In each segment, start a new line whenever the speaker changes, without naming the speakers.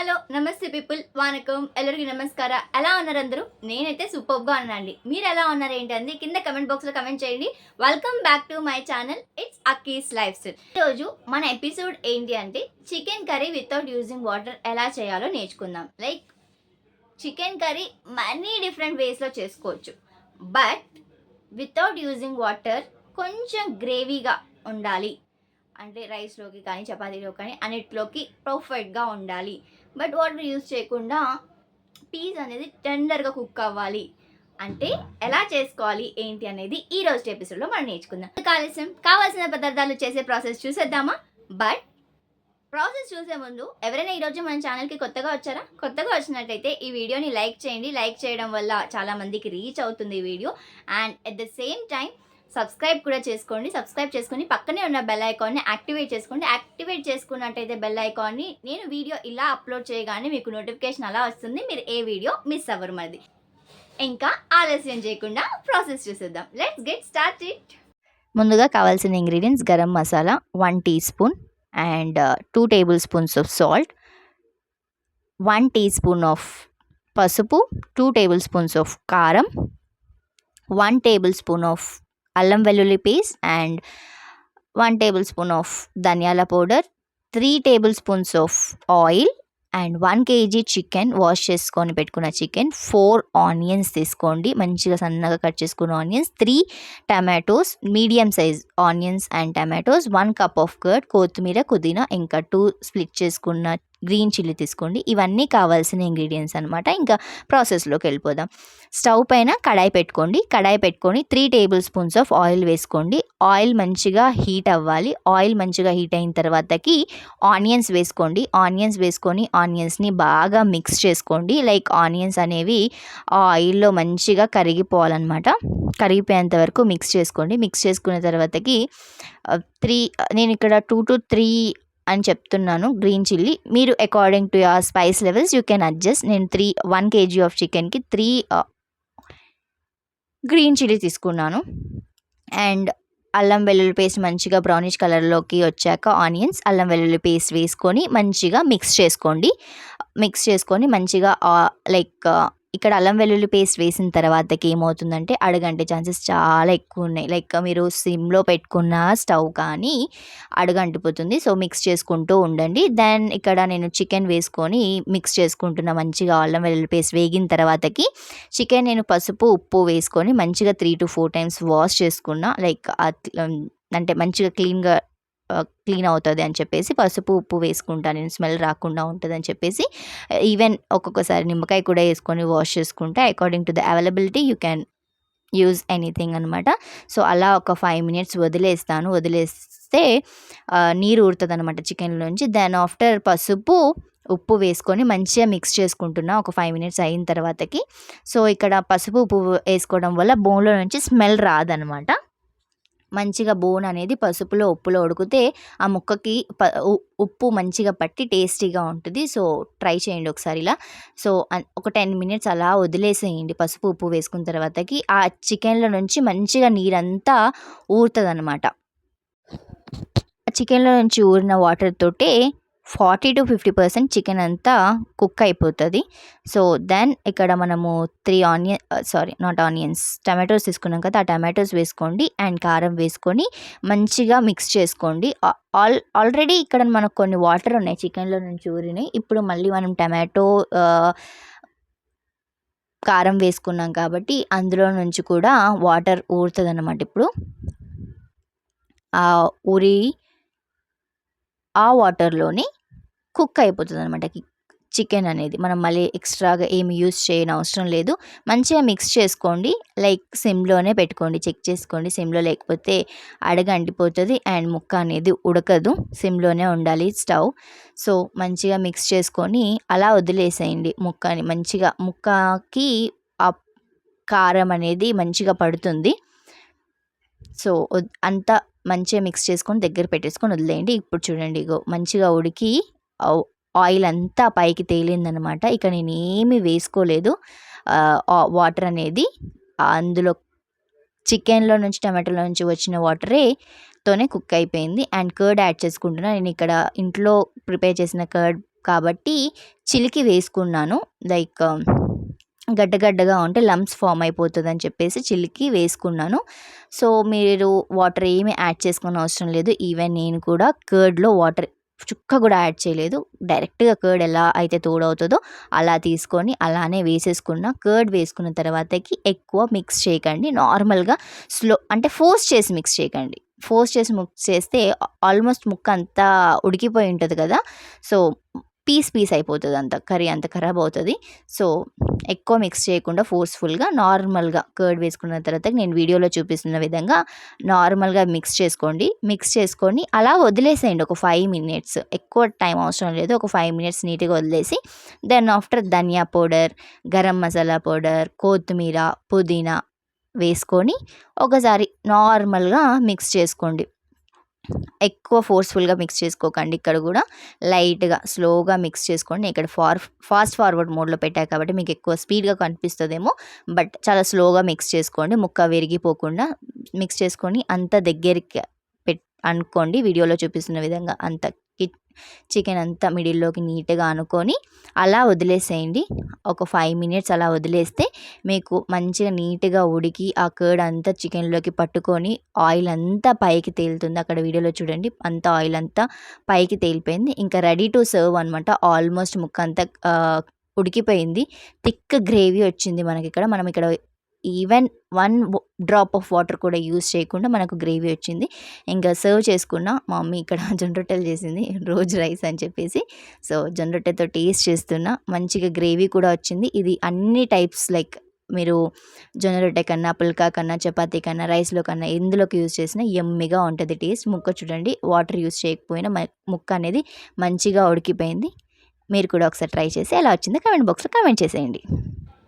Hello నమస్తే people వానకం ఎల్లరికి నమస్కార ఎలా ఉన్నారు అందరూ నేనైతే సూపర్గా ఉన్నానండి మీరు ఎలా ఉన్నారు ఏంటండి కింద కమెంట్ బాక్స్లో కమెంట్ చేయండి welcome back to my channel it's Akki's lifestyle ఈరోజు మన ఎపిసోడ్ ఏంటి అంటే chicken curry without using water ఎలా చేయాలో నేర్చుకుందాం like chicken curry many different వేస్లో చేసుకోవచ్చు బట్ వితౌట్ యూజింగ్ వాటర్ కొంచెం గ్రేవీగా ఉండాలి అంటే రైస్లోకి కానీ చపాతీలో కానీ అన్నిట్లోకి పర్ఫెక్ట్గా ఉండాలి బట్ వాటర్ యూజ్ చేయకుండా పీస్ అనేది టెండర్గా కుక్ అవ్వాలి అంటే ఎలా చేసుకోవాలి ఏంటి అనేది ఈ రోజు ఎపిసోడ్లో మనం నేర్చుకుందాం. కావాల్సిన పదార్థాలు చేసే ప్రాసెస్ చూసేద్దామా. బట్ ప్రాసెస్ చూసే ముందు ఎవరైనా ఈరోజు మన ఛానల్కి కొత్తగా వచ్చారా? కొత్తగా వచ్చినట్టయితే ఈ వీడియోని లైక్ చేయండి. లైక్ చేయడం వల్ల చాలామందికి రీచ్ అవుతుంది ఈ video. And at the same time subscribe కూడా చేసుకోండి. సబ్స్క్రైబ్ చేసుకొని పక్కనే ఉన్న బెల్ ఐకాన్ని యాక్టివేట్ చేసుకోండి. యాక్టివేట్ చేసుకున్నట్టయితే బెల్ ఐకాన్ని నేను వీడియో ఇలా అప్లోడ్ చేయగానే మీకు నోటిఫికేషన్ అలా వస్తుంది. మీరు ఏ వీడియో మిస్ అవ్వరు. మరి ఇంకా ఆలస్యం చేయకుండా ప్రాసెస్ చూసేద్దాం. Let's get started. ముందుగా కావాల్సిన ingredients garam masala 1 teaspoon and 2 tablespoons of salt, 1 teaspoon of పసుపు, 2 టేబుల్ స్పూన్స్ ఆఫ్ కారం, 1 టేబుల్ స్పూన్ ఆఫ్ అల్లం వెల్లుల్లి paste and 1 tablespoon of ధనియాల powder, 3 tablespoons of oil and 1 KG chicken wash చేసుకొని పెట్టుకున్న chicken, 4 onions తీసుకోండి మంచిగా సన్నగా కట్ చేసుకున్న onions, 3 tomatoes medium size onions and tomatoes, 1 cup of curd, కొత్తిమీర పుదీనా ఇంకా 2 స్ప్లిట్ చేసుకున్న గ్రీన్ చిల్లీ తీసుకోండి. ఇవన్నీ కావాల్సిన ఇంగ్రీడియంట్స్ అనమాట. ఇంకా ప్రాసెస్లోకి వెళ్ళిపోదాం. స్టవ్ పైన కడాయి పెట్టుకొని 3 టేబుల్ స్పూన్స్ ఆఫ్ ఆయిల్ వేసుకోండి. ఆయిల్ మంచిగా హీట్ అవ్వాలి. ఆయిల్ మంచిగా హీట్ అయిన తర్వాతకి ఆనియన్స్ వేసుకోండి. ఆనియన్స్ వేసుకొని ఆనియన్స్ని బాగా మిక్స్ చేసుకోండి. లైక్ ఆనియన్స్ అనేవి ఆ ఆయిల్లో మంచిగా కరిగిపోవాలన్నమాట. కరిగిపోయేంత వరకు మిక్స్ చేసుకోండి. మిక్స్ చేసుకున్న తర్వాతకి నేను ఇక్కడ 2 to 3 అని చెప్తున్నాను గ్రీన్ చిల్లీ. మీరు according to your spice levels you can adjust. నేను 1 కేజీ ఆఫ్ చికెన్కి 3 గ్రీన్ చిల్లీ తీసుకున్నాను. అండ్ అల్లం వెల్లుల్లి పేస్ట్ మంచిగా బ్రౌనిష్ కలర్లోకి వచ్చాక ఆనియన్స్ అల్లం వెల్లుల్లి పేస్ట్ వేసుకొని మంచిగా మిక్స్ చేసుకొని మంచిగా లైక్ ఇక్కడ అల్లం వెల్లుల్లి పేస్ట్ వేసిన తర్వాతకి ఏమవుతుందంటే అడుగంటే ఛాన్సెస్ చాలా ఎక్కువ ఉన్నాయి. లైక్ మీరు సిమ్లో పెట్టుకున్న స్టవ్ కానీ అడుగంటిపోతుంది. సో మిక్స్ చేసుకుంటూ ఉండండి. దెన్ ఇక్కడ నేను చికెన్ వేసుకొని మిక్స్ చేసుకుంటున్న మంచిగా అల్లం వెల్లుల్లి పేస్ట్ వేగిన తర్వాతకి చికెన్ నేను పసుపు ఉప్పు వేసుకొని మంచిగా 3 to 4 టైమ్స్ వాష్ చేసుకున్నా. లైక్ అంటే మంచిగా క్లీన్ అవుతుంది అని చెప్పేసి పసుపు ఉప్పు వేసుకుంటాను నేను, స్మెల్ రాకుండా ఉంటుంది అని చెప్పేసి. ఈవెన్ ఒక్కొక్కసారి నిమ్మకాయ కూడా వేసుకొని వాష్ చేసుకుంటే according to the availability you can use anything అనమాట. సో అలా ఒక 5 minutes వదిలేస్తే నీరు ఊరుతుంది అనమాట చికెన్లోంచి. దెన్ ఆఫ్టర్ పసుపు ఉప్పు వేసుకొని మంచిగా మిక్స్ చేసుకుంటున్నా ఒక 5 minutes అయిన తర్వాతకి. సో ఇక్కడ పసుపు ఉప్పు వేసుకోవడం వల్ల బోన్లో నుంచి స్మెల్ రాదనమాట. మంచిగా బోన్ అనేది పసుపులో ఉప్పులో ఉడికితే ఆ ముక్కకి ఉప్పు మంచిగా పట్టి టేస్టీగా ఉంటుంది. సో ట్రై చేయండి ఒకసారి ఇలా. సో ఒక 10 minutes అలా వదిలేసేయండి పసుపు ఉప్పు వేసుకున్న తర్వాతకి. ఆ చికెన్లో నుంచి మంచిగా నీరంతా ఊరుతుంది అనమాట. చికెన్లో నుంచి ఊరిన వాటర్ తోటే 40 to 50% చికెన్ అంతా కుక్ అయిపోతుంది. సో దెన్ ఇక్కడ మనము 3 టమాటోస్ తీసుకున్నాం కదా, ఆ టమాటోస్ వేసుకోండి అండ్ కారం వేసుకొని మంచిగా మిక్స్ చేసుకోండి. ఆల్రెడీ ఇక్కడ మనకు కొన్ని వాటర్ ఉన్నాయి చికెన్లో నుంచి ఊరినాయి. ఇప్పుడు మళ్ళీ మనం టమాటో కారం వేసుకున్నాం కాబట్టి అందులో నుంచి కూడా వాటర్ ఊరుతుంది అన్నమాట. ఇప్పుడు ఆ వాటర్లోనే కుక్ అయిపోతుంది అనమాట చికెన్ అనేది. మనం మళ్ళీ ఎక్స్ట్రాగా ఏమి యూస్ చేయని అవసరం లేదు. మంచిగా మిక్స్ చేసుకోండి. లైక్ సిమ్లోనే పెట్టుకోండి. చెక్ చేసుకోండి సిమ్లో లేకపోతే అడుగు అంటిపోతుంది అండ్ ముక్క అనేది ఉడకదు. సిమ్లోనే ఉండాలి స్టవ్. సో మంచిగా మిక్స్ చేసుకొని అలా వదిలేసేయండి ముక్కని. మంచిగా ముక్కకి ఆ కారం అనేది మంచిగా పడుతుంది. సో అంతా మంచిగా మిక్స్ చేసుకొని దగ్గర పెట్టేసుకొని వదిలేయండి. ఇప్పుడు చూడండి మంచిగా ఉడికి ఆయిల్ అంతా పైకి తేలిందనమాట. ఇక నేను ఏమీ వేసుకోలేదు. వాటర్ అనేది అందులో చికెన్లో నుంచి టమాటోలో నుంచి వచ్చిన వాటరే కుక్ అయిపోయింది. అండ్ కర్డ్ యాడ్ చేసుకుంటున్నా. నేను ఇక్కడ ఇంట్లో ప్రిపేర్ చేసిన కాబట్టి చిలికి వేసుకున్నాను. లైక్ గడ్డగా ఉంటే లంప్స్ ఫామ్ అయిపోతుందని చెప్పేసి చిలికి వేసుకున్నాను. సో మీరు వాటర్ ఏమి యాడ్ చేసుకోని అవసరం లేదు. ఈవెన్ నేను కూడా కర్డ్లో వాటర్ చుక్క కూడా యాడ్ చేయలేదు. డైరెక్ట్గా కర్డ్ ఎలా అయితే తోడవుతుందో అలా తీసుకొని అలానే వేసేసుకున్న. కర్డ్ వేసుకున్న తర్వాతకి ఎక్కువ మిక్స్ చేయకండి. నార్మల్గా స్లో అంటే ఫోర్స్ చేసి మిక్స్ చేయకండి. ఫోర్స్ చేసి మిక్స్ చేస్తే ఆల్మోస్ట్ ముక్క అంతా ఉడికిపోయి ఉంటుంది కదా, సో పీస్ అయిపోతుంది, అంత కర్రీ అంత ఖరాబ్ అవుతుంది. సో ఎక్కువ మిక్స్ చేయకుండా ఫోర్స్ఫుల్గా నార్మల్గా కర్డ్ వేసుకున్న తర్వాత నేను వీడియోలో చూపిస్తున్న విధంగా నార్మల్గా మిక్స్ చేసుకోండి. మిక్స్ చేసుకొని అలా వదిలేసేయండి ఒక 5 మినిట్స్. ఎక్కువ టైం అవసరం లేదు. ఒక 5 మినిట్స్ నీట్గా వదిలేసి దెన్ ఆఫ్టర్ ధనియా పౌడర్, గరం మసాలా పౌడర్, కొత్తిమీర, పుదీనా వేసుకొని ఒకసారి నార్మల్గా మిక్స్ చేసుకోండి. ఎక్కువ ఫోర్స్ఫుల్గా మిక్స్ చేసుకోకండి. ఇక్కడ కూడా లైట్గా స్లోగా మిక్స్ చేసుకోండి. ఇక్కడ ఫాస్ట్ ఫార్వర్డ్ మోడ్లో పెట్టాను కాబట్టి మీకు ఎక్కువ స్పీడ్గా కనిపిస్తుందేమో, బట్ చాలా స్లోగా మిక్స్ చేసుకోండి. ముక్క విరిగిపోకుండా మిక్స్ చేసుకొని అంత దగ్గరికి అనుకోండి. వీడియోలో చూపిస్తున్న విధంగా అంత చికెన్ అంతా మిడిల్లోకి నీట్గా అనుకొని అలా వదిలేసేయండి. ఒక 5 మినిట్స్ అలా వదిలేస్తే మీకు మంచిగా నీట్గా ఉడికి ఆ కర్డ్ అంతా చికెన్లోకి పట్టుకొని ఆయిల్ అంతా పైకి తేలుతుంది. అక్కడ వీడియోలో చూడండి, అంతా ఆయిల్ అంతా పైకి తేలిపోయింది. ఇంకా రెడీ టు సర్వ్ అనమాట. ఆల్మోస్ట్ ముక్క అంతా ఉడికిపోయింది. థిక్ గ్రేవీ వచ్చింది మనకి ఇక్కడ. మనం ఇక్కడ ఈవెన్ 1 డ్రాప్ ఆఫ్ వాటర్ కూడా యూజ్ చేయకుండా మనకు గ్రేవీ వచ్చింది. ఇంకా సర్వ్ చేసుకున్న. మా మమ్మీ ఇక్కడ జొన్న రొట్టెలు చేసింది, రోజు రైస్ అని చెప్పేసి. సో జొన్న రొట్టెతో టేస్ట్ చేస్తున్నా. మంచిగా గ్రేవీ కూడా వచ్చింది. ఇది అన్ని టైప్స్ లైక్ మీరు జొన్న రొట్టె కన్నా, పుల్కా కన్నా, చపాతీ కన్నా, రైస్లో కన్నా ఎందులోకి యూజ్ చేసినా యమ్మీగా ఉంటుంది టేస్ట్. ముక్క చూడండి, వాటర్ యూజ్ చేయకపోయినా ముక్క అనేది మంచిగా ఉడికిపోయింది. మీరు కూడా ఒకసారి ట్రై చేసి ఎలా వచ్చిందో కామెంట్ బాక్స్లో కామెంట్ చేసేయండి.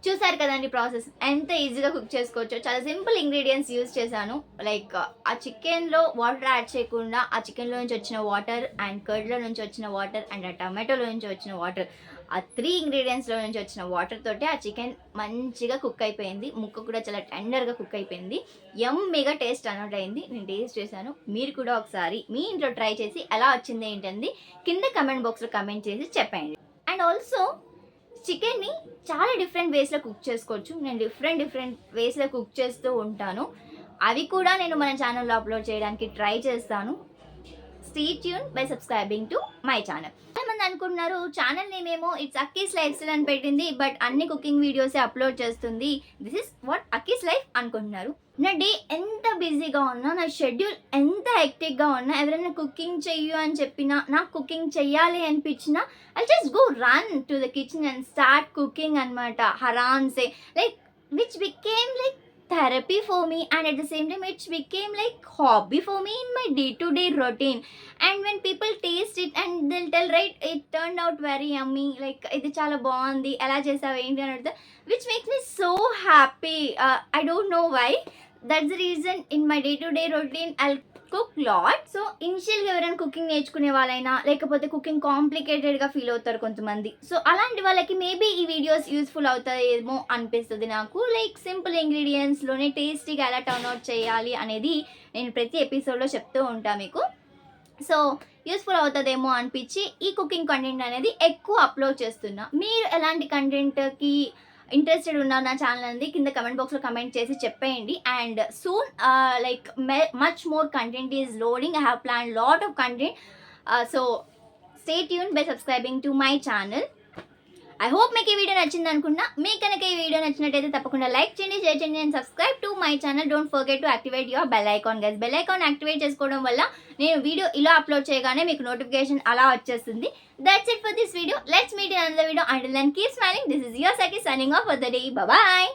చూసారు కదండి ప్రాసెస్ ఎంత ఈజీగా కుక్ చేసుకోవచ్చో. చాలా సింపుల్ ఇంగ్రీడియంట్స్ యూజ్ చేశాను. లైక్ ఆ చికెన్లో వాటర్ యాడ్ చేయకుండా ఆ చికెన్లో నుంచి వచ్చిన వాటర్ అండ్ కర్డ్లో నుంచి వచ్చిన వాటర్ అండ్ ఆ టమాటోలో నుంచి వచ్చిన వాటర్, ఆ 3 ఇంగ్రీడియంట్స్లో నుంచి వచ్చిన వాటర్ తోటి ఆ చికెన్ మంచిగా కుక్ అయిపోయింది. ముక్క కూడా చాలా టెండర్గా కుక్ అయిపోయింది. యమ్మీగా టేస్ట్ అనౌట్ అయింది. నేను టేస్ట్ చేశాను. మీరు కూడా ఒకసారి మీ ఇంట్లో ట్రై చేసి ఎలా వచ్చింది ఏంటంది కింద కమెంట్ బాక్స్లో కమెంట్ చేసి చెప్పండి. అండ్ ఆల్సో చికెన్ని చాలా డిఫరెంట్ వేస్లో కుక్ చేసుకోవచ్చు. నేను డిఫరెంట్ వేస్లో కుక్ చేస్తూ ఉంటాను. అవి కూడా నేను మన ఛానల్లో అప్లోడ్ చేయడానికి ట్రై చేస్తాను. Stay tune by subscribing to my channel. చాలామంది అనుకుంటున్నారు ఛానల్ నేమ్ ఏమో ఇట్స్ అక్కీస్ లైఫ్ స్టైల్ అని పెట్టింది, బట్ అన్ని కుకింగ్ వీడియోసే అప్లోడ్ చేస్తుంది. దిస్ ఇస్ వాట్ అక్కీస్ లైఫ్ అనుకుంటున్నారు. నా డే ఎంత బిజీగా ఉన్నా, నా షెడ్యూల్ ఎంత హెక్టిక్గా ఉన్నా, ఎవరైనా కుకింగ్ చెయ్యు అని చెప్పినా, నాకు కుకింగ్ చెయ్యాలి అనిపించినా I just go run to the kitchen and start cooking అనమాట. హరామ్సే like which became like therapy for me, and at the same time it became like hobby for me in my day-to-day routine. And when people taste it and they'll tell, right, it turned out very yummy, like ఇది చాలా బాగుంది, ఎలా చేసావు ఏంటి అని అడుగుతా, which makes me so happy. I don't know why. That's the reason in my day-to-day routine I'll cook lot. So ఇనిషియల్గా ఎవరైనా కుకింగ్ నేర్చుకునే వాళ్ళైనా, లేకపోతే కుకింగ్ కాంప్లికేటెడ్గా ఫీల్ అవుతారు కొంతమంది. సో అలాంటి వాళ్ళకి మేబీ ఈ వీడియోస్ యూస్ఫుల్ అవుతాయేమో అనిపిస్తుంది నాకు. లైక్ సింపుల్ ఇంగ్రీడియంట్స్లోనే టేస్టీగా ఎలా టర్న్అవుట్ చేయాలి అనేది నేను ప్రతి ఎపిసోడ్లో చెప్తూ ఉంటాను మీకు. సో యూస్ఫుల్ అవుతుందేమో అనిపించి ఈ కుకింగ్ కంటెంట్ అనేది ఎక్కువ అప్లోడ్ చేస్తున్నా. మీరు ఎలాంటి కంటెంట్కి ఇంట్రెస్టెడ్ ఉన్నారు నా ఛానల్ అనేది కింద కమెంట్ బాక్స్లో కమెంట్ చేసి చెప్పేయండి. And soon like much more content is loading. I have plan lot of content. So stay tune by subscribing to my channel. I hope మీకు ఈ వీడియో నచ్చింది అనుకున్నా. మీకు కనుక ఈ వీడియో నచ్చినట్టయితే తప్పకుండా లైక్ చేయండి, షేర్ చేయండి and subscribe to my channel. Don't forget to activate your bell icon guys. Bell icon activate చేసుకోవడం వల్ల నేను వీడియో ఇలా అప్లోడ్ చేయగానే మీకు నోటిఫికేషన్ అలా వచ్చేస్తుంది. That's it for this video. Let's meet in another video. Until then, keep smiling. This is your Saki signing off for the day. Bye-bye.